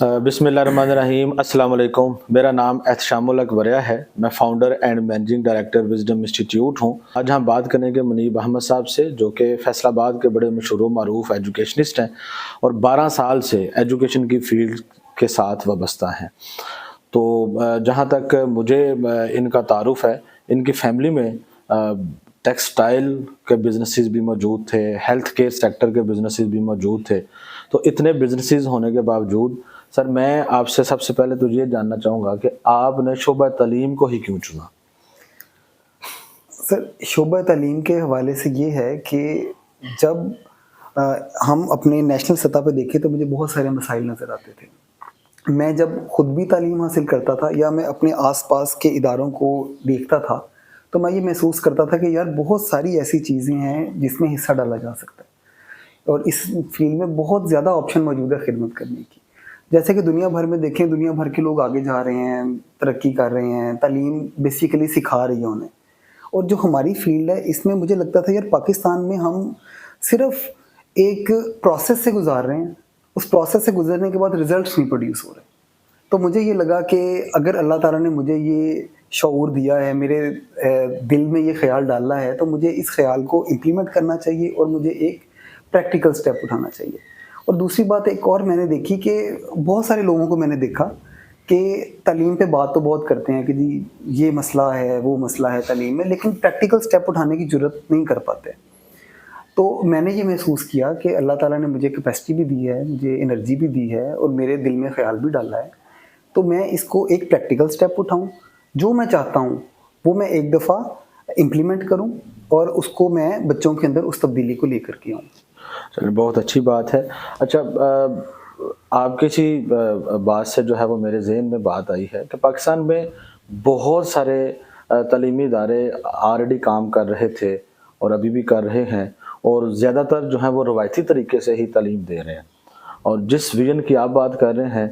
بسم اللہ الرحمن الرحیم، السلام علیکم۔ میرا نام احتشام الحق وریا ہے۔ میں founder and managing director wisdom institute ہوں۔ آج ہم بات کریں گے منیب احمد صاحب سے، جو کہ فیصل آباد کے بڑے مشہور و معروف ایجوکیشنسٹ ہیں اور 12 سال سے ایجوکیشن کی فیلڈ کے ساتھ وابستہ ہیں۔ تو جہاں تک مجھے ان کا تعارف ہے، ان کی فیملی میں ٹیکسٹائل کے بزنسز بھی موجود تھے، ہیلتھ کیئر سیکٹر کے بزنسز بھی موجود تھے۔ تو اتنے بزنسز ہونے کے باوجود سر، میں آپ سے سب سے پہلے تو یہ جاننا چاہوں گا کہ آپ نے شعبہ تعلیم کو ہی کیوں چنا؟ سر، شعبہ تعلیم کے حوالے سے یہ ہے کہ جب ہم اپنے نیشنل سطح پہ دیکھیں تو مجھے بہت سارے مسائل نظر آتے تھے۔ میں جب خود بھی تعلیم حاصل کرتا تھا یا میں اپنے آس پاس کے اداروں کو دیکھتا تھا تو میں یہ محسوس کرتا تھا کہ یار بہت ساری ایسی چیزیں ہیں جس میں حصہ ڈالا جا سکتا ہے، اور اس فیلڈ میں بہت زیادہ آپشن موجود ہے خدمت کرنے کی۔ جیسے کہ دنیا بھر میں دیکھیں، دنیا بھر کے لوگ آگے جا رہے ہیں، ترقی کر رہے ہیں، تعلیم بیسیکلی سکھا رہی ہے انہیں، اور جو ہماری فیلڈ ہے اس میں مجھے لگتا تھا یار پاکستان میں ہم صرف ایک پروسیس سے گزار رہے ہیں، اس پروسیس سے گزرنے کے بعد رزلٹس نہیں پروڈیوس ہو رہے۔ تو مجھے یہ لگا کہ اگر اللہ تعالیٰ نے مجھے یہ شعور دیا ہے، میرے دل میں یہ خیال ڈالا ہے، تو مجھے اس خیال کو امپلیمنٹ کرنا چاہیے اور مجھے ایک پریکٹیکل سٹیپ اٹھانا چاہیے۔ اور دوسری بات ایک اور میں نے دیکھی کہ بہت سارے لوگوں کو میں نے دیکھا کہ تعلیم پہ بات تو بہت کرتے ہیں کہ جی یہ مسئلہ ہے، وہ مسئلہ ہے تعلیم میں، لیکن پریکٹیکل سٹیپ اٹھانے کی جرت نہیں کر پاتے۔ تو میں نے یہ محسوس کیا کہ اللہ تعالیٰ نے مجھے کیپیسٹی بھی دی ہے، مجھے انرجی بھی دی ہے، اور میرے دل میں خیال بھی ڈالا ہے، تو میں اس کو ایک پریکٹیکل سٹیپ اٹھاؤں، جو میں چاہتا ہوں وہ میں ایک دفعہ امپلیمنٹ کروں اور اس کو میں بچوں کے اندر اس تبدیلی کو لے کر کے آؤں۔ چلیے، بہت اچھی بات ہے۔ اچھا، آپ کسی بات سے جو ہے وہ میرے ذہن میں بات آئی ہے کہ پاکستان میں بہت سارے تعلیمی ادارے آلریڈی کام کر رہے تھے اور ابھی بھی کر رہے ہیں، اور زیادہ تر جو ہے وہ روایتی طریقے سے ہی تعلیم دے رہے ہیں، اور جس ویژن کی آپ بات کر رہے ہیں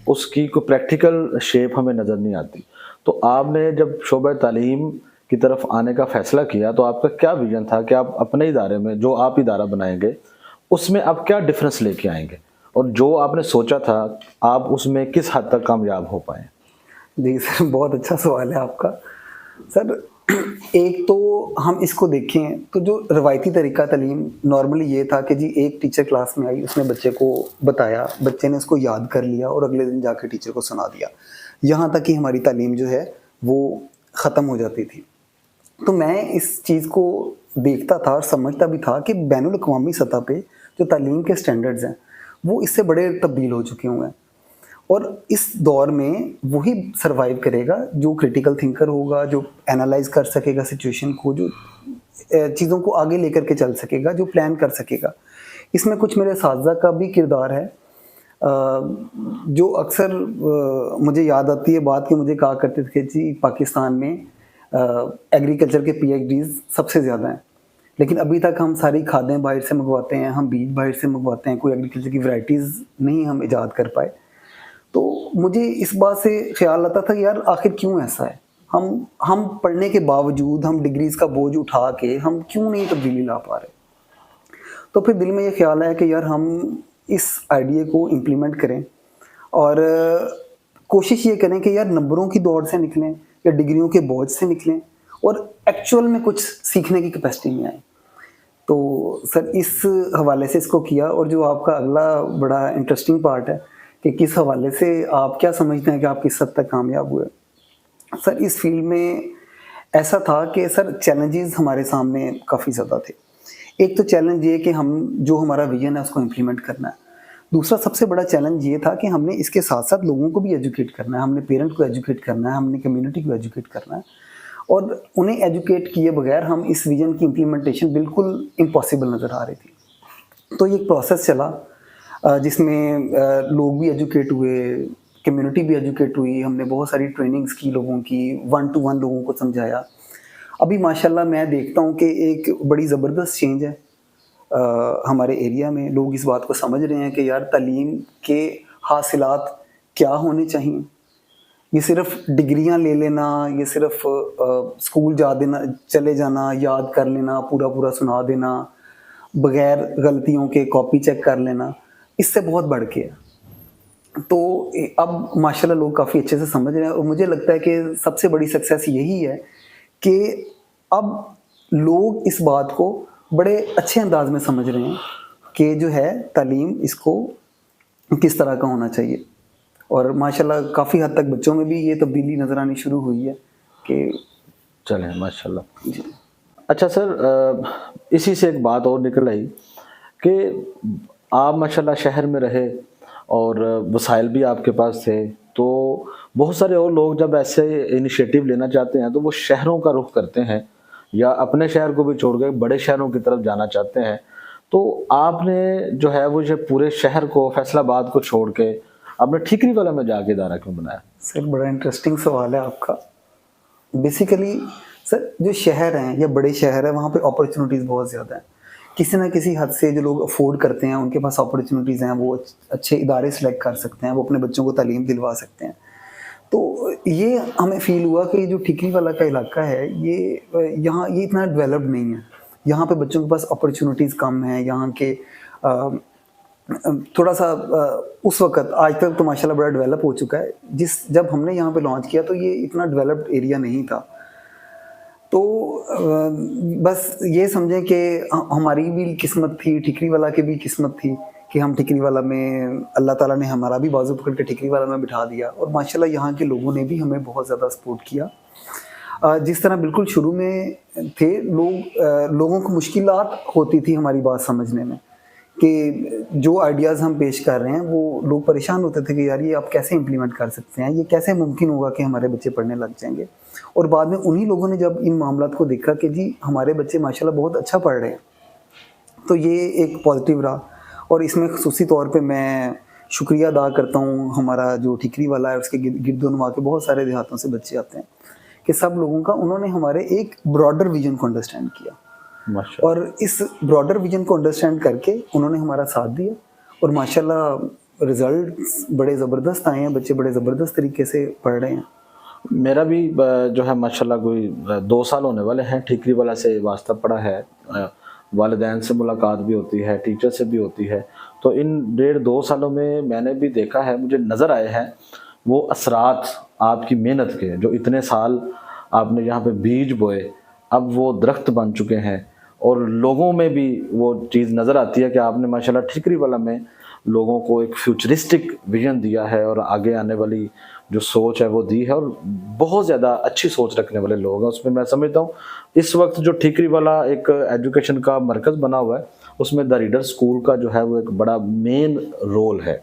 اس کی کوئی پریکٹیکل شیپ ہمیں نظر نہیں آتی۔ تو آپ نے جب شعبہ تعلیم کی طرف آنے کا فیصلہ کیا تو آپ کا کیا ویژن تھا کہ آپ اپنے ادارے میں جو آپ ادارہ بنائیں گے اس میں آپ کیا ڈفرینس لے کے آئیں گے، اور جو آپ نے سوچا تھا آپ اس میں کس حد تک کامیاب ہو پائیں؟ جی سر، بہت اچھا سوال ہے آپ کا۔ سر، ایک تو ہم اس کو دیکھیں تو جو روایتی طریقہ تعلیم نارملی یہ تھا کہ جی ایک ٹیچر کلاس میں آئی، اس نے بچے کو بتایا، بچے نے اس کو یاد کر لیا اور اگلے دن جا کے ٹیچر کو سنا دیا، یہاں تک کہ ہماری تعلیم جو ہے وہ ختم ہو جاتی تھی۔ تو میں اس چیز کو دیکھتا تھا اور سمجھتا بھی تھا کہ بین الاقوامی سطح پہ جو تعلیم کے سٹینڈرڈز ہیں وہ اس سے بڑے تبدیل ہو چکے ہوئے ہیں، اور اس دور میں وہی سروائیو کرے گا جو کریٹیکل تھنکر ہوگا، جو انالائز کر سکے گا سچویشن کو، جو چیزوں کو آگے لے کر کے چل سکے گا، جو پلان کر سکے گا۔ اس میں کچھ میرے اساتذہ کا بھی کردار ہے، جو اکثر مجھے یاد آتی ہے بات کہ مجھے کہا کرتے تھے کہ جی پاکستان میں ایگریکلچر کے پی ایچ ڈیز سب سے زیادہ ہیں، لیکن ابھی تک ہم ساری کھادیں باہر سے منگواتے ہیں، ہم بیج باہر سے منگواتے ہیں، کوئی ایگریکلچر کی ورائٹیز نہیں ہم ایجاد کر پائے۔ تو مجھے اس بات سے خیال آتا تھا کہ یار آخر کیوں ایسا ہے، ہم پڑھنے کے باوجود، ہم ڈگریز کا بوجھ اٹھا کے ہم کیوں نہیں تبدیلی لا پا رہے۔ تو پھر دل میں یہ خیال آیا کہ یار ہم اس آئیڈیا کو امپلیمنٹ کریں اور کوشش یہ کریں کہ یار نمبروں کی دوڑ سے نکلیں یا ڈگریوں کے بوجھ سے نکلیں اور ایکچوئل میں کچھ سیکھنے کی کیپیسٹی میں آئیں۔ تو سر اس حوالے سے اس کو کیا، اور جو آپ کا اگلا بڑا انٹرسٹنگ پارٹ ہے کہ کس حوالے سے آپ کیا سمجھتے ہیں کہ آپ کس حد تک کامیاب ہوئے۔ سر، اس فیلڈ میں ایسا تھا کہ سر چیلنجز ہمارے سامنے کافی زیادہ تھے۔ ایک تو چیلنج یہ کہ ہم جو ہمارا ویژن ہے اس کو امپلیمنٹ کرنا ہے۔ دوسرا سب سے بڑا چیلنج یہ تھا کہ ہم نے اس کے ساتھ ساتھ لوگوں کو بھی ایجوکیٹ کرنا ہے، ہم نے پیرنٹ کو ایجوکیٹ کرنا ہے، ہم نے کمیونٹی کو ایجوکیٹ کرنا ہے، اور انہیں ایجوکیٹ کیے بغیر ہم اس ویژن کی امپلیمنٹیشن بالکل امپاسبل نظر آ رہی تھی۔ تو یہ ایک پروسیس چلا جس میں لوگ بھی ایجوکیٹ ہوئے، کمیونٹی بھی ایجوکیٹ ہوئی، ہم نے بہت ساری ٹریننگز کی لوگوں کی، 1 to 1 لوگوں کو سمجھایا۔ ابھی ماشاءاللہ میں دیکھتا ہوں کہ ایک بڑی زبردست چینج ہے ہمارے ایریا میں، لوگ اس بات کو سمجھ رہے ہیں کہ یار تعلیم کے حاصلات کیا ہونے چاہیے۔ یہ صرف ڈگریاں لے لینا، یہ صرف اسکول چلے جانا، یاد کر لینا، پورا سنا دینا، بغیر غلطیوں کے کاپی چیک کر لینا، اس سے بہت بڑھ کے ہے۔ تو اب ماشاءاللہ لوگ کافی اچھے سے سمجھ رہے ہیں, اور مجھے لگتا ہے کہ سب سے بڑی سکسیس یہی ہے کہ اب لوگ اس بات کو بڑے اچھے انداز میں سمجھ رہے ہیں کہ جو ہے تعلیم اس کو کس طرح کا ہونا چاہیے, اور ماشاءاللہ کافی حد تک بچوں میں بھی یہ تبدیلی نظر آنی شروع ہوئی ہے کہ چلیں ماشاءاللہ. جی. اچھا سر, اسی سے ایک بات اور نکل آئی کہ آپ ماشاءاللہ شہر میں رہے اور وسائل بھی آپ کے پاس تھے, تو بہت سارے اور لوگ جب ایسے انیشیٹو لینا چاہتے ہیں تو وہ شہروں کا رخ کرتے ہیں یا اپنے شہر کو بھی چھوڑ کے بڑے شہروں کی طرف جانا چاہتے ہیں. تو آپ نے جو ہے وہ پورے شہر کو, فیصل آباد کو چھوڑ کے آپ نے ٹھیکری والا میں جا کے ادارہ کیوں بنایا؟ سر بڑا انٹرسٹنگ سوال ہے آپ کا. بیسیکلی سر جو شہر ہیں یا بڑے شہر ہیں وہاں پہ اپرچونیٹیز بہت زیادہ ہیں. کسی نہ کسی حد سے جو لوگ افورڈ کرتے ہیں ان کے پاس اپرچونیٹیز ہیں, وہ اچھے ادارے سلیکٹ کر سکتے ہیں, وہ اپنے بچوں کو تعلیم دلوا سکتے ہیں. تو یہ ہمیں فیل ہوا کہ جو ٹھیکری والا کا علاقہ ہے یہاں یہ اتنا ڈیولپڈ نہیں ہے. یہاں پہ بچوں کے پاس اپرچونیٹیز کم ہیں. یہاں کے تھوڑا سا اس وقت, آج تک تو ماشاءاللہ بڑا ڈیولپ ہو چکا ہے, جب ہم نے یہاں پہ لانچ کیا تو یہ اتنا ڈیولپڈ ایریا نہیں تھا. تو بس یہ سمجھیں کہ ہماری بھی قسمت تھی, ٹھیکری والا کی بھی قسمت تھی کہ ہم ٹھیکری والا میں, اللہ تعالیٰ نے ہمارا بھی بازو پکڑ کے ٹھیکری والا میں بٹھا دیا, اور ماشاءاللہ یہاں کے لوگوں نے بھی ہمیں بہت زیادہ سپورٹ کیا. جس طرح بالکل شروع میں تھے لوگوں کو مشکلات ہوتی تھی ہماری بات سمجھنے میں, کہ جو آئیڈیاز ہم پیش کر رہے ہیں وہ لوگ پریشان ہوتے تھے کہ یار یہ آپ کیسے امپلیمنٹ کر سکتے ہیں, یہ کیسے ممکن ہوگا کہ ہمارے بچے پڑھنے لگ جائیں گے. اور بعد میں انہی لوگوں نے جب ان معاملات کو دیکھا کہ جی ہمارے بچے ماشاءاللہ بہت اچھا پڑھ رہے ہیں, تو یہ ایک پازیٹیو رہا. اور اس میں خصوصی طور پہ میں شکریہ ادا کرتا ہوں ہمارا جو ٹھیکری والا ہے, اس کے گرد و نواح کے بہت سارے دیہاتوں سے بچے آتے ہیں, کہ سب لوگوں کا انہوں نے ہمارے ایک براڈر ویژن کو انڈرسٹینڈ کیا, اور اس براڈر ویژن کو انڈرسٹینڈ کر کے انہوں نے ہمارا ساتھ دیا, اور ماشاءاللہ رزلٹس بڑے زبردست آئے ہیں, بچے بڑے زبردست طریقے سے پڑھ رہے ہیں. میرا بھی جو ہے ماشاءاللہ کوئی 2 سال ہونے والے ہیں ٹھیکری والا سے واسطہ پڑا ہے, والدین سے ملاقات بھی ہوتی ہے, ٹیچر سے بھی ہوتی ہے. تو ان 1.5-2 سالوں میں نے بھی دیکھا ہے, مجھے نظر آئے ہیں وہ اثرات آپ کی محنت کے, جو اتنے سال آپ نے یہاں پہ بیج بوئے, اب وہ درخت بن چکے ہیں, اور لوگوں میں بھی وہ چیز نظر آتی ہے کہ آپ نے ماشاءاللہ ٹھیکری والا میں لوگوں کو ایک فیوچرسٹک ویژن دیا ہے, اور آگے آنے والی جو سوچ ہے وہ دی ہے, اور بہت زیادہ اچھی سوچ رکھنے والے لوگ ہیں اس میں. میں سمجھتا ہوں اس وقت جو ٹھیکری والا ایک ایجوکیشن کا مرکز بنا ہوا ہے, اس میں دا ریڈر اسکول کا جو ہے وہ ایک بڑا مین رول ہے.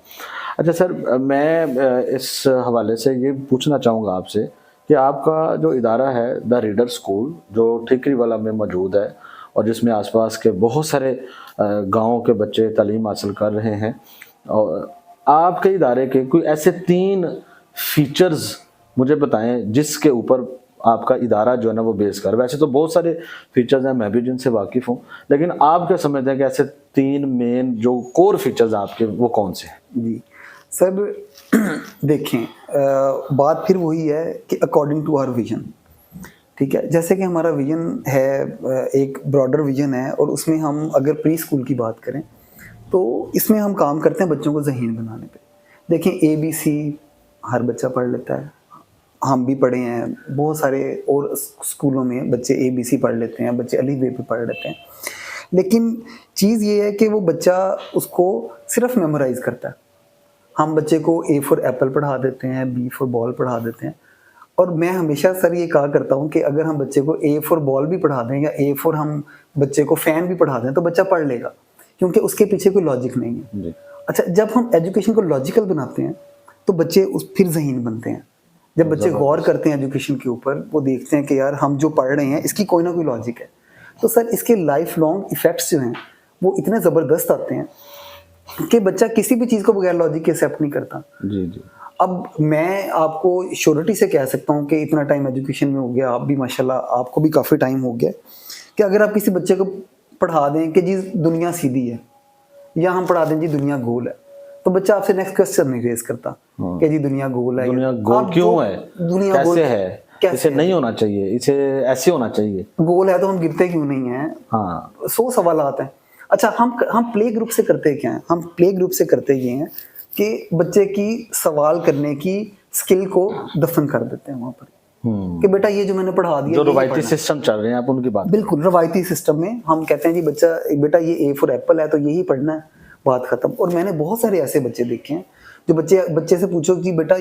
اچھا سر, میں اس حوالے سے یہ پوچھنا چاہوں گا آپ سے کہ آپ کا جو ادارہ ہے دا ریڈر اسکول, جو ٹھیکری والا میں موجود ہے, اور جس میں آس پاس کے بہت سارے گاؤں کے بچے تعلیم حاصل کر رہے ہیں, اور آپ کے ادارے کے کوئی ایسے 3 فیچرز مجھے بتائیں جس کے اوپر آپ کا ادارہ جو ہے نا وہ بیس کر. ویسے تو بہت سارے فیچرز ہیں, میں بھی جن سے واقف ہوں, لیکن آپ کیا سمجھتے ہیں کہ ایسے 3 مین جو کور فیچرز آپ کے وہ کون سے ہیں؟ جی سر, دیکھیں بات پھر وہی ہے کہ اکارڈنگ ٹو آور ویژن, ٹھیک ہے, جیسے کہ ہمارا ویژن ہے ایک براڈر ویژن ہے, اور اس میں ہم اگر پری اسکول کی بات کریں تو اس میں ہم کام کرتے ہیں بچوں کو ذہین بنانے پہ. دیکھیں ABC ہر بچہ پڑھ لیتا ہے, ہم بھی پڑھے ہیں, بہت سارے اور اسکولوں میں بچے ABC پڑھ لیتے ہیں, بچے الف ب پہ پڑھ لیتے ہیں, لیکن چیز یہ ہے کہ وہ بچہ اس کو صرف میمورائز کرتا ہے. ہم بچے کو A فار ایپل پڑھا دیتے ہیں, B فار بال پڑھا دیتے ہیں, اور میں ہمیشہ سر یہ کہا کرتا ہوں کہ اگر ہم بچے کو A فار بال بھی پڑھا دیں یا A فار ہم بچے کو فین بھی پڑھا دیں تو بچہ پڑھ لے گا, کیونکہ اس کے پیچھے کوئی لاجک نہیں ہے. اچھا, جب ہم ایجوکیشن کو لاجیکل بناتے ہیں تو بچے پھر ذہین بنتے ہیں. جب بچے غور کرتے ہیں ایجوکیشن کے اوپر, وہ دیکھتے ہیں کہ یار ہم جو پڑھ رہے ہیں اس کی کوئی نہ کوئی لاجک ہے, تو سر اس کے لائف لانگ ایفیکٹس جو ہیں وہ اتنے زبردست آتے ہیں کہ بچہ کسی بھی چیز کو بغیر لاجک کے ایکسیپٹ نہیں کرتا. جی جی. اب میں آپ کو شیورٹی سے کہہ سکتا ہوں کہ اتنا ٹائم ایجوکیشن میں ہو گیا, آپ بھی ماشاءاللہ آپ کو بھی کافی ٹائم ہو گیا, کہ اگر آپ کسی بچے کو پڑھا دیں کہ جی دنیا سیدھی ہے, یا ہم پڑھا دیں جی دنیا گول ہے, تو بچہ آپ سے نیکسٹ کوسچن نہیں ریز کرتا کہ جی دنیا گول ہے, دنیا گول کیوں ہے, دنیا گول ہے, اسے نہیں ہونا چاہیے, اسے ایسے ہونا چاہیے, گول ہے تو ہم گرتے کیوں نہیں ہیں. ہاں, 100 سوالات ہیں. اچھا, ہم پلے گروپ سے کرتے کیا ہیں, ہم پلے گروپ سے کرتے یہ ہیں کہ بچے کی سوال کرنے کی اسکل کو دفن کر دیتے ہیں وہاں پر کہ بیٹا یہ جو میں نے پڑھا دیا، جو روایتی سسٹم چل رہے ہیں آپ ان کی بات، بالکل روایتی سسٹم میں ہم کہتے ہیں جی بچہ بیٹا یہ اے فور ایپل ہے تو یہی پڑھنا ہے، بات ختم. اور میں نے بہت سارے ایسے بچے دیکھے ہیں جو بچے سے پوچھو کہ بیٹا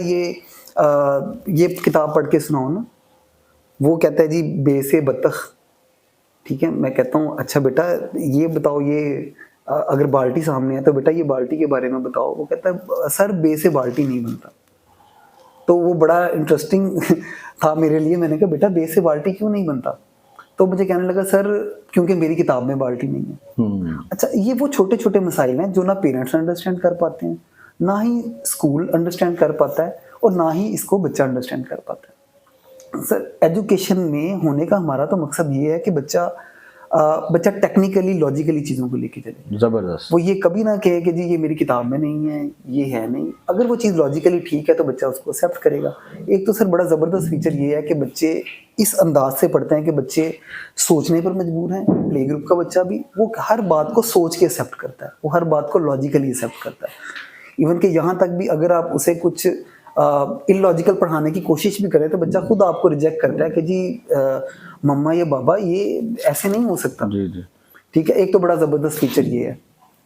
یہ کتاب پڑھ کے سناؤ نا، وہ کہتا ہے جی بے سے بطخ. ٹھیک ہے، میں کہتا ہوں اچھا بیٹا یہ بتاؤ، یہ اگر بالٹی سامنے ہے تو بیٹا یہ بالٹی کے بارے میں بتاؤ. وہ کہتا ہے سر بے سے بالٹی نہیں بنتا. تو وہ بڑا انٹرسٹنگ تھا میرے لیے. میں نے کہا بیٹا بے سے بالٹی کیوں نہیں بنتا؟ تو مجھے کہنے لگا سر کیونکہ میری کتاب میں بالٹی نہیں ہے. اچھا، یہ وہ چھوٹے چھوٹے مسائل ہیں جو نہ پیرنٹس انڈرسٹینڈ کر پاتے ہیں، نہ ہی اسکول انڈرسٹینڈ کر پاتا ہے، اور نہ ہی اس کو بچہ انڈرسٹینڈ کر پاتا ہے. سر ایجوکیشن میں ہونے کا ہمارا تو مقصد یہ ہے کہ بچہ ٹیکنیکلی لاجیکلی چیزوں کو لے کے چلے. زبردست. وہ یہ کبھی نہ کہے کہ جی یہ میری کتاب میں نہیں ہے، یہ ہے نہیں. اگر وہ چیز لاجیکلی ٹھیک ہے تو بچہ اس کو ایکسیپٹ کرے گا. ایک تو سر بڑا زبردست فیچر یہ ہے کہ بچے اس انداز سے پڑھتے ہیں کہ بچے سوچنے پر مجبور ہیں. پلے گروپ کا بچہ بھی وہ ہر بات کو سوچ کے ایکسیپٹ کرتا ہے، وہ ہر بات کو لاجیکلی ایکسیپٹ کرتا ہے. ایون کہ یہاں تک بھی اگر آپ اسے کچھ ان لاجیکل پڑھانے کی کوشش بھی کریں تو بچہ خود آپ کو ریجیکٹ کرتا ہے کہ جی مما یا بابا یہ ایسے نہیں ہو سکتا. جی جی ٹھیک ہے. ایک تو بڑا زبردست فیچر یہ ہے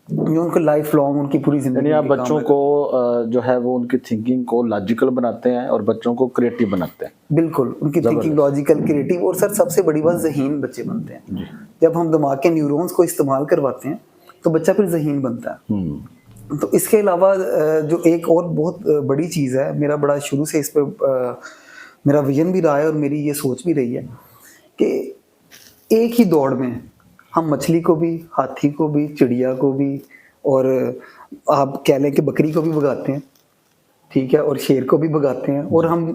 جو ان کو لائف لانگ ان کی پوری زندگی، یعنی آپ بچوں کو جو ہے وہ ان کی تھنکنگ کو لاجیکل بناتے ہیں اور بچوں کو کریٹو بناتے ہیں. بالکل ان کی تھنکنگ لاجیکل، کریٹو، اور سر سب سے بڑی بات ذہین بچے بنتے ہیں. جب ہم دماغ کے نیورونز کو استعمال کرواتے ہیں تو بچہ پھر ذہین بنتا ہے. تو اس کے علاوہ جو ایک اور بہت بڑی چیز ہے، میرا بڑا شروع سے اس پہ میرا ویژن بھی رہا ہے اور میری یہ سوچ بھی رہی ہے کہ ایک ہی دوڑ میں ہم مچھلی کو بھی، ہاتھی کو بھی، چڑیا کو بھی، اور آپ کہہ لیں کہ بکری کو بھی بھگاتے ہیں. ٹھیک ہے، اور شیر کو بھی بھگاتے ہیں، اور ہم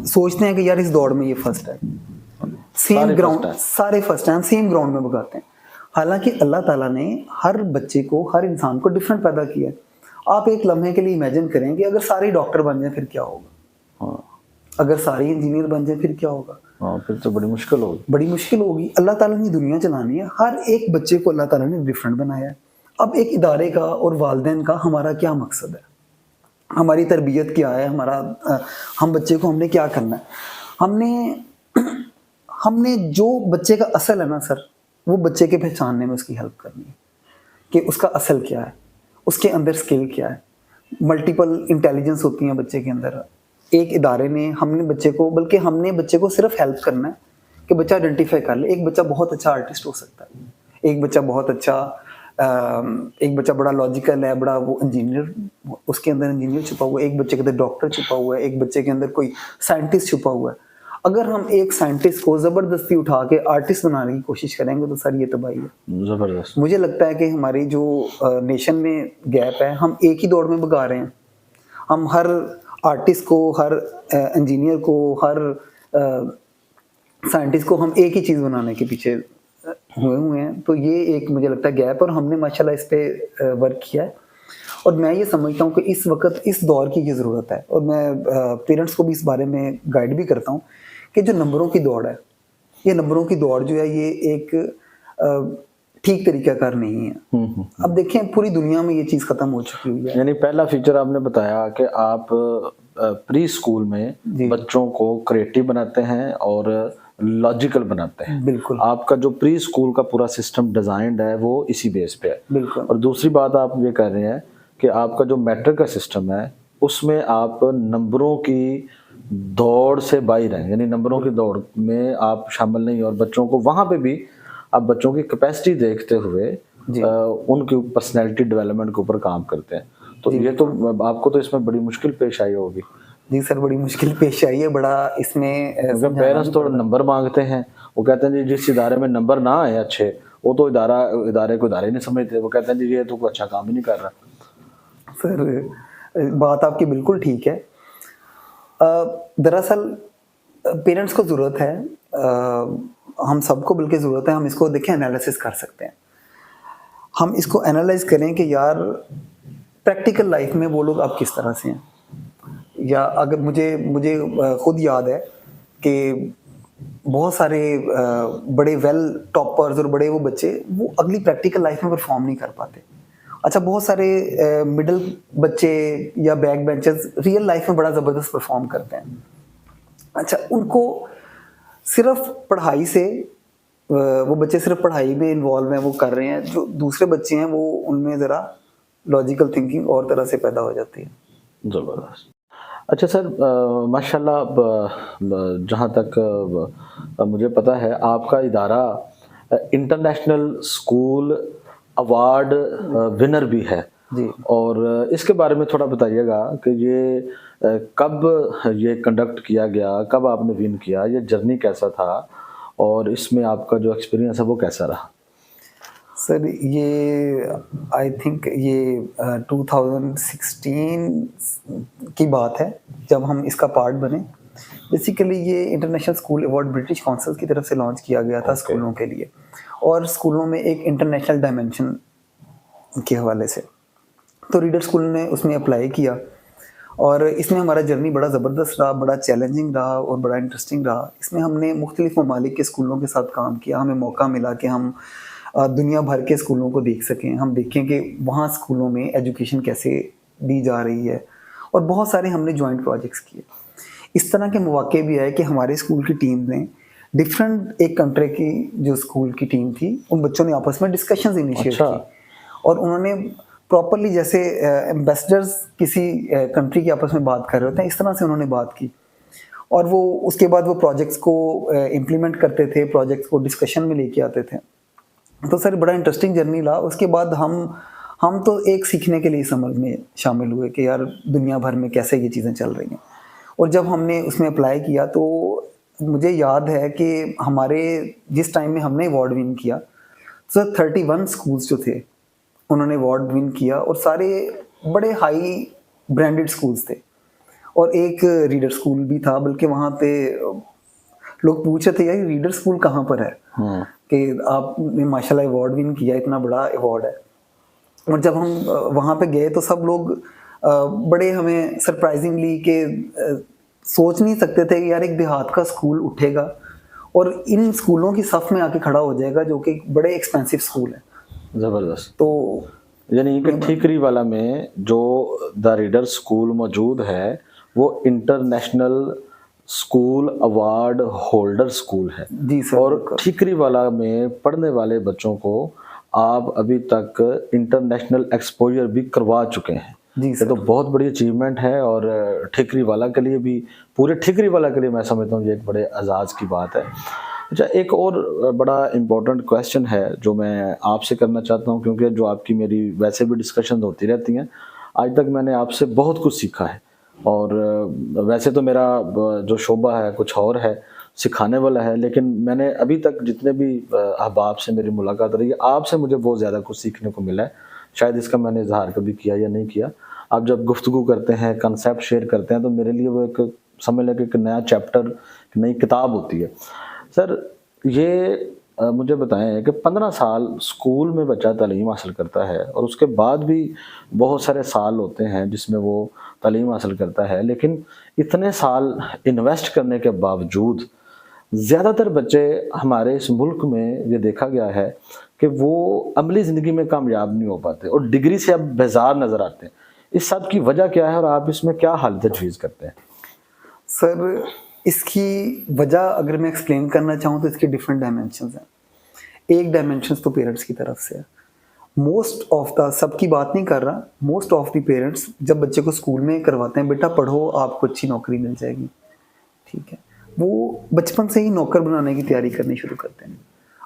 سوچتے ہیں کہ یار اس دوڑ میں یہ فرسٹ ہے، سیم گراؤنڈ، سارے فرسٹ ہیں، ہم سیم گراؤنڈ میں بھگاتے ہیں. حالانکہ اللہ تعالیٰ نے ہر بچے کو، ہر انسان کو ڈفرینٹ پیدا کیا ہے. آپ ایک لمحے کے لیے امیجن کریں کہ اگر سارے ڈاکٹر بن جائیں پھر کیا ہوگا؟ اگر سارے انجینئر بن جائیں پھر کیا ہوگا؟ پھر تو بڑی مشکل ہوگی. بڑی مشکل ہوگی. اللہ تعالیٰ نے دنیا چلانی ہے، ہر ایک بچے کو اللہ تعالیٰ نے ڈفرینٹ بنایا ہے. اب ایک ادارے کا اور والدین کا ہمارا کیا مقصد ہے؟ ہماری تربیت کیا ہے؟ ہم بچے کو ہم نے کیا کرنا ہے؟ ہم نے جو بچے کا اصل ہے نا سر، وہ بچے کے پہچاننے میں اس کی ہیلپ کرنی ہے کہ اس کا اصل کیا ہے، اس کے اندر اسکل کیا ہے. ملٹیپل انٹیلیجنس ہوتی ہیں بچے کے اندر. ایک ادارے نے ہم نے بچے کو صرف ہیلپ کرنا ہے کہ بچہ آئیڈینٹیفائی کر لے. ایک بچہ بہت اچھا آرٹسٹ ہو سکتا ہے، ایک بچہ بڑا لاجیکل ہے، بڑا وہ انجینئر، اس کے اندر انجینئر چھپا ہوا ہے. ایک بچے کے اندر ڈاکٹر چھپا ہوا ہے، ایک بچے کے اندر کوئی سائنٹسٹ چھپا ہوا ہے. اگر ہم ایک سائنٹسٹ کو زبردستی اٹھا کے آرٹسٹ بنانے کی کوشش کریں گے تو سر یہ تباہی ہے. زبردست. مجھے لگتا ہے کہ ہماری جو نیشن میں گیپ ہے، ہم ایک ہی دوڑ میں بھگا رہے ہیں. ہم ہر آرٹسٹ کو، ہر انجینئر کو، ہر سائنٹسٹ کو ہم ایک ہی چیز بنانے کے پیچھے ہوئے ہیں. تو یہ ایک مجھے لگتا ہے گیپ، اور ہم نے ماشاءاللہ اس پہ ورک کیا ہے. اور میں یہ سمجھتا ہوں کہ اس وقت اس دور کی یہ ضرورت ہے، اور میں پیرنٹس کو بھی اس بارے میں گائیڈ بھی کرتا ہوں کہ جو نمبروں کی دوڑ ہے، یہ نمبروں کی دوڑ جو ہے یہ ایک ٹھیک طریقہ کار نہیں ہے. اب دیکھیں پوری دنیا میں یہ چیز ختم ہو چکی ہوئی ہے. یعنی پہلا فیچر آپ نے بتایا کہ آپ پری اسکول میں بچوں کو کریٹو بناتے ہیں اور لاجیکل بناتے ہیں. بالکل. آپ کا جو پری اسکول کا پورا سسٹم ڈیزائنڈ ہے وہ اسی بیس پہ ہے. بالکل. اور دوسری بات آپ یہ کہہ رہے ہیں کہ آپ کا جو میٹرک کا سسٹم ہے اس میں آپ نمبروں کی دوڑ سے باہر ہیں، یعنی نمبروں کی دوڑ میں آپ شامل نہیں، اور بچوں کو وہاں پہ بھی آپ بچوں کی کیپیسٹی دیکھتے ہوئے ان کی پرسنالٹی ڈیولپمنٹ کے اوپر کام کرتے ہیں. تو یہ تو آپ کو تو اس میں بڑی مشکل پیش آئی ہوگی. جی سر بڑی مشکل پیش آئی ہے. بڑا اس میں پیرنٹس تو نمبر مانگتے ہیں، وہ کہتے ہیں جی جس ادارے میں نمبر نہ آئے اچھے، وہ تو ادارے کو ادارے نہیں سمجھتے. وہ کہتے ہیں جی یہ تو کوئی اچھا کام ہی نہیں کر رہا. سر بات آپ کی بالکل ٹھیک ہے. دراصل پیرنٹس کو ضرورت ہے، ہم سب کو بلکہ ضرورت ہے، ہم اس کو دیکھیں انالیسس کر سکتے ہیں. ہم اس کو انالائز کریں کہ یار پریکٹیکل لائف میں وہ لوگ اب کس طرح سے ہیں. یا اگر مجھے خود یاد ہے کہ بہت سارے بڑے ویل ٹاپرز اور بڑے وہ بچے وہ اگلی پریکٹیکل لائف میں پرفارم نہیں کر پاتے. اچھا بہت سارے مڈل بچے یا بیک بینچرز ریئل لائف میں بڑا زبردست پرفارم کرتے ہیں. اچھا ان کو صرف پڑھائی سے وہ بچے صرف پڑھائی میں انوالو ہیں, وہ کر رہے ہیں, جو دوسرے بچے ہیں وہ ان میں ذرا لاجیکل تھنکنگ اور طرح سے پیدا ہو جاتی ہے. زبردست. اچھا سر, ماشاء اللہ جہاں تک مجھے پتہ ہے آپ کا ادارہ انٹرنیشنل اسکول ایوارڈ ونر بھی ہے جی, اور اس کے بارے میں تھوڑا بتائیے گا کہ یہ کب یہ کنڈکٹ کیا گیا, کب آپ نے ون کیا, یہ جرنی کیسا تھا اور اس میں آپ کا جو ایکسپیرینس ہے وہ کیسا رہا؟ سر یہ آئی تھنک یہ 2016 کی بات ہے جب ہم اس کا پارٹ بنے. بیسیکلی یہ international school award British council کی طرف سے لانچ کیا گیا تھا اسکولوں کے لیے, اور اسکولوں میں ایک انٹرنیشنل ڈائمینشن کے حوالے سے. تو ریڈر اسکول نے اس میں اپلائی کیا اور اس میں ہمارا جرنی بڑا زبردست رہا, بڑا چیلنجنگ رہا اور بڑا انٹرسٹنگ رہا. اس میں ہم نے مختلف ممالک کے اسکولوں کے ساتھ کام کیا. ہمیں موقع ملا کہ ہم دنیا بھر کے اسکولوں کو دیکھ سکیں, ہم دیکھیں کہ وہاں اسکولوں میں ایجوکیشن کیسے دی جا رہی ہے, اور بہت سارے ہم نے جوائنٹ پروجیکٹس کیے. اس طرح کے مواقع بھی آئے کہ ہمارے اسکول کی ٹیم نے ڈفرینٹ ایک کنٹری کی جو اسکول کی ٹیم تھی ان بچوں نے آپس میں ڈسکشنز انیشیٹ کی, اور انہوں نے پراپرلی جیسے ایمبیسڈرز کسی کنٹری کے آپس میں بات کر رہے ہوتے ہیں اس طرح سے انہوں نے بات کی, اور وہ اس کے بعد وہ پروجیکٹس کو امپلیمنٹ کرتے تھے, پروجیکٹس کو ڈسکشن میں لے کے آتے تھے. تو سر بڑا انٹرسٹنگ جرنی رہا. اس کے بعد ہم تو ایک سیکھنے کے لیے اس عمل میں شامل ہوئے کہ یار دنیا بھر میں کیسے یہ چیزیں چل رہی ہیں. اور جب ہم نے اس میں اپلائی کیا تو مجھے یاد ہے کہ ہمارے جس ٹائم میں ہم نے ایوارڈ ون کیا سر 31 اسکولس جو تھے انہوں نے ایوارڈ ون کیا, اور سارے بڑے ہائی برانڈڈ اسکولس تھے, اور ایک ریڈر اسکول بھی تھا. بلکہ وہاں پہ لوگ پوچھ رہے تھے یار ریڈر اسکول کہاں پر ہے, کہ آپ نے ماشاء اللہ ایوارڈ ون کیا, اتنا بڑا ایوارڈ ہے. اور جب ہم وہاں پہ گئے تو سب لوگ بڑے ہمیں سرپرائزنگلی کہ سوچ نہیں سکتے تھے کہ یار ایک دیہات کا اسکول اٹھے گا اور ان اسکولوں کی صف میں آ کے کھڑا ہو جائے گا جو کہ بڑے ایکسپینسو اسکول ہیں. زبردست. تو یعنی کہ ٹھیکری والا میں جو دا ریڈر اسکول موجود ہے وہ international school award holder school ہے. جی سر. اور ٹھیکری والا میں پڑھنے والے بچوں کو آپ ابھی تک انٹرنیشنل ایکسپوجر بھی کروا چکے ہیں. جی یہ تو بہت بڑی اچیومنٹ ہے, اور ٹھیکری والا کے لیے بھی, پورے ٹھیکری والا کے لیے میں سمجھتا ہوں یہ ایک بڑے اعزاز کی بات ہے. اچھا ایک اور بڑا امپورٹنٹ کویسچن ہے جو میں آپ سے کرنا چاہتا ہوں, کیونکہ جو آپ کی میری ویسے بھی ڈسکشن ہوتی رہتی ہیں, آج تک میں نے آپ سے بہت کچھ سیکھا ہے. اور ویسے تو میرا جو شعبہ ہے کچھ اور ہے, سکھانے والا ہے, لیکن میں نے ابھی تک جتنے بھی احباب سے میری ملاقات رہی ہے آپ سے مجھے بہت زیادہ کچھ سیکھنے کو ملا ہے. شاید اس کا میں نے اظہار کبھی کیا یا نہیں کیا. آپ جب گفتگو کرتے ہیں, کنسیپٹ شیئر کرتے ہیں, تو میرے لیے وہ ایک سمجھ لیں کہ ایک نیا چیپٹر, نئی کتاب ہوتی ہے. سر یہ مجھے بتائیں کہ 15 سال اسکول میں بچہ تعلیم حاصل کرتا ہے, اور اس کے بعد بھی بہت سارے سال ہوتے ہیں جس میں وہ تعلیم حاصل کرتا ہے, لیکن اتنے سال انویسٹ کرنے کے باوجود زیادہ تر بچے ہمارے اس ملک میں یہ دیکھا گیا ہے کہ وہ عملی زندگی میں کامیاب نہیں ہو پاتے اور ڈگری سے اب بیزار نظر آتے ہیں. اس سب کی وجہ کیا ہے اور آپ اس میں کیا حل تجویز کرتے ہیں؟ سر اس کی وجہ اگر میں ایکسپلین کرنا چاہوں تو اس کے ڈفرینٹ ڈائمینشنز ہیں. ایک ڈائمینشنز تو پیرنٹس کی طرف سے ہے. موسٹ آف دا, سب کی بات نہیں کر رہا, موسٹ آف دی پیرنٹس جب بچے کو اسکول میں کرواتے ہیں بیٹا پڑھو آپ کو اچھی نوکری مل جائے گی, ٹھیک ہے, وہ بچپن سے ہی نوکر بنانے کی تیاری کرنی شروع کرتے ہیں.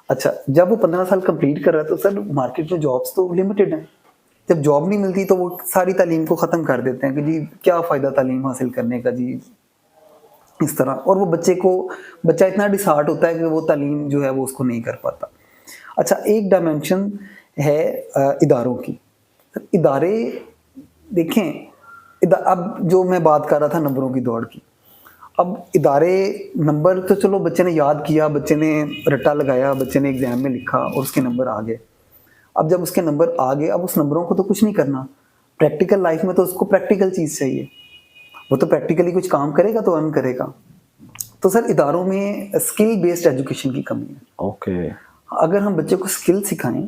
اچھا جب وہ 15 سال کمپلیٹ کر رہا ہے تو سر مارکیٹ میں جابس تو لمیٹڈ ہیں. جب جاب نہیں ملتی تو وہ ساری تعلیم کو ختم کر دیتے ہیں کہ جی کیا فائدہ تعلیم حاصل کرنے کا جی, اس طرح. اور وہ بچہ اتنا ڈسہارٹ ہوتا ہے کہ وہ تعلیم جو ہے وہ اس کو نہیں کر پاتا. اچھا ایک ڈائمینشن ہے اداروں کی. ادارے دیکھیں, اب جو میں بات کر رہا تھا نمبروں کی دوڑ کی, اب ادارے نمبر تو چلو بچے نے یاد کیا, بچے نے رٹا لگایا, بچے نے ایگزام میں لکھا اور اس کے نمبر آ گئے. اب جب اس کے نمبر آ گئے, اب اس نمبروں کو تو کچھ نہیں کرنا. پریکٹیکل لائف میں تو اس کو پریکٹیکل چیز چاہیے, وہ تو پریکٹیکلی کچھ کام کرے گا تو ارن کرے گا. تو سر اداروں میں اسکل بیسڈ ایجوکیشن کی کمی ہے. اوکے. اگر ہم بچے کو اسکل سکھائیں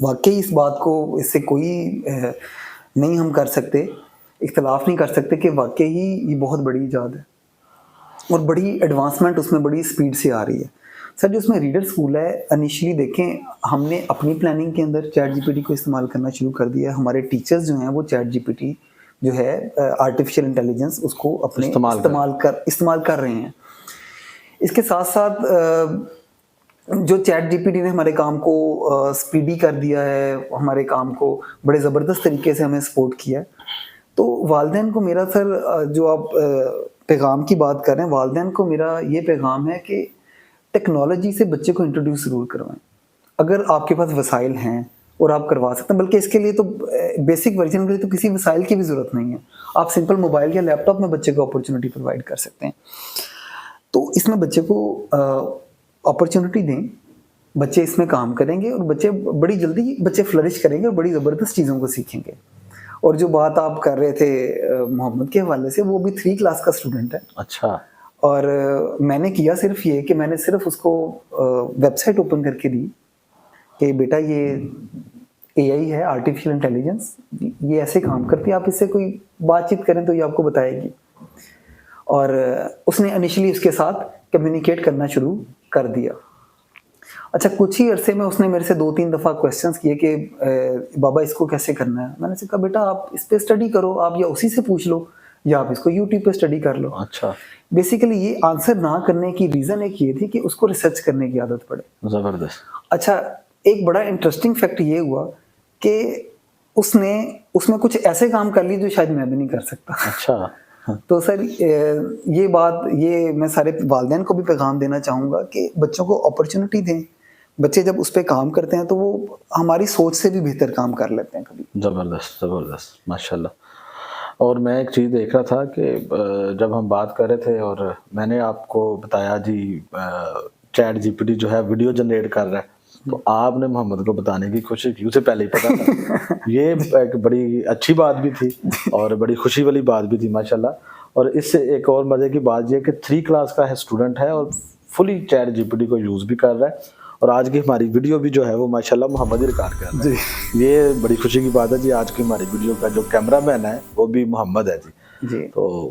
واقعی اس بات کو اس سے کوئی نہیں ہم کر سکتے، اختلاف نہیں کر سکتے کہ واقعی یہ بہت بڑی ایجاد ہے اور بڑی ایڈوانسمنٹ اس میں بڑی سپیڈ سے آ رہی ہے. سر جو اس میں ریڈر اسکول ہے، انیشلی دیکھیں ہم نے اپنی پلاننگ کے اندر چیٹ جی پی ٹی کو استعمال کرنا شروع کر دیا ہے. ہمارے ٹیچرز جو ہیں وہ چیٹ جی پی ٹی جو ہے آرٹیفیشیل انٹیلیجنس اس کو اپنے استعمال کر رہے ہیں. اس کے ساتھ ساتھ جو چیٹ جی پی ٹی نے ہمارے کام کو سپیڈی کر دیا ہے، ہمارے کام کو بڑے زبردست طریقے سے ہمیں سپورٹ کیا ہے. تو والدین کو میرا سر جو آپ پیغام کی بات کر رہے ہیں، والدین کو میرا یہ پیغام ہے کہ ٹیکنالوجی سے بچے کو انٹروڈیوس ضرور کروائیں. اگر آپ کے پاس وسائل ہیں اور آپ کروا سکتے ہیں، بلکہ اس کے لیے تو بیسک ورژن کے لیے تو کسی وسائل کی بھی ضرورت نہیں ہے، آپ سمپل موبائل یا لیپ ٹاپ میں بچے کو اپرچونٹی پرووائڈ کر سکتے ہیں. تو اس میں بچے کو اپرچونٹی دیں، بچے اس میں کام کریں گے اور بچے بڑی جلدی بچے فلرش کریں گے اور بڑی زبردست چیزوں کو سیکھیں گے. اور جو بات آپ کر رہے تھے محمد کے حوالے سے، وہ بھی 3 کلاس کا اسٹوڈنٹ ہے. اچھا. اور میں نے کیا صرف یہ کہ میں نے صرف اس کو ویب سائٹ اوپن کر کے دی کہ بیٹا یہ اے آئی ہے، آرٹیفیشیل انٹیلیجنس، یہ ایسے کام کرتی ہے، آپ اس سے کوئی بات چیت کریں تو یہ آپ کو بتائے گی. اور اس نے انیشلی اس کے ساتھ کمیونیکیٹ کرنا شروع کر دیا. اچھا کچھ ہی عرصے میں اس نے میرے سے 2-3 دفعہ کویسچنس کیے کہ بابا اس کو کیسے کرنا ہے. میں نے کہا بیٹا آپ اس پہ اسٹڈی کرو، آپ یا اسی سے پوچھ لو یا آپ اس کو یوٹیوب پہ اسٹڈی کر لو. اچھا. بیسیکلی یہ آنسر نہ کرنے کی ریزن ایک یہ تھی کہ اس کو ریسرچ کرنے کی عادت پڑے. زبردست. اچھا ایک بڑا انٹرسٹنگ فیکٹ یہ ہوا کہ اس میں کچھ ایسے کام کر لی جو شاید میں بھی نہیں کر سکتا. اچھا. تو سر یہ بات یہ میں سارے والدین کو بھی پیغام دینا چاہوں گا کہ بچوں کو اپرچونٹی دیں. بچے جب اس پہ کام کرتے ہیں تو وہ ہماری سوچ سے بھی بہتر کام کر لیتے ہیں کبھی. زبردست زبردست ماشاء اللہ. اور میں ایک چیز دیکھ رہا تھا کہ جب ہم بات کر رہے تھے اور میں نے آپ کو بتایا جی چیٹ جی پی ٹی جو ہے ویڈیو جنریٹ کر رہا ہے، تو آپ نے محمد کو بتانے کی کوشش کی، اسے پہلے ہی پتا تھا. یہ ایک بڑی اچھی بات بھی تھی اور بڑی خوشی والی بات بھی تھی ماشاءاللہ. اور اس سے ایک اور مزے کی بات یہ کہ 3 کلاس کا ہے اسٹوڈنٹ ہے اور فلی چیٹ جی پی ٹی کو یوز بھی کر رہا ہے. اور آج کی ہماری ویڈیو بھی جو ہے وہ ماشاءاللہ محمد ہی ریکارڈ کر رہا ہے. یہ بڑی خوشی کی بات ہے جی. آج کی ہماری ویڈیو کا جو کیمرہ مین ہے وہ بھی محمد ہے جی. تو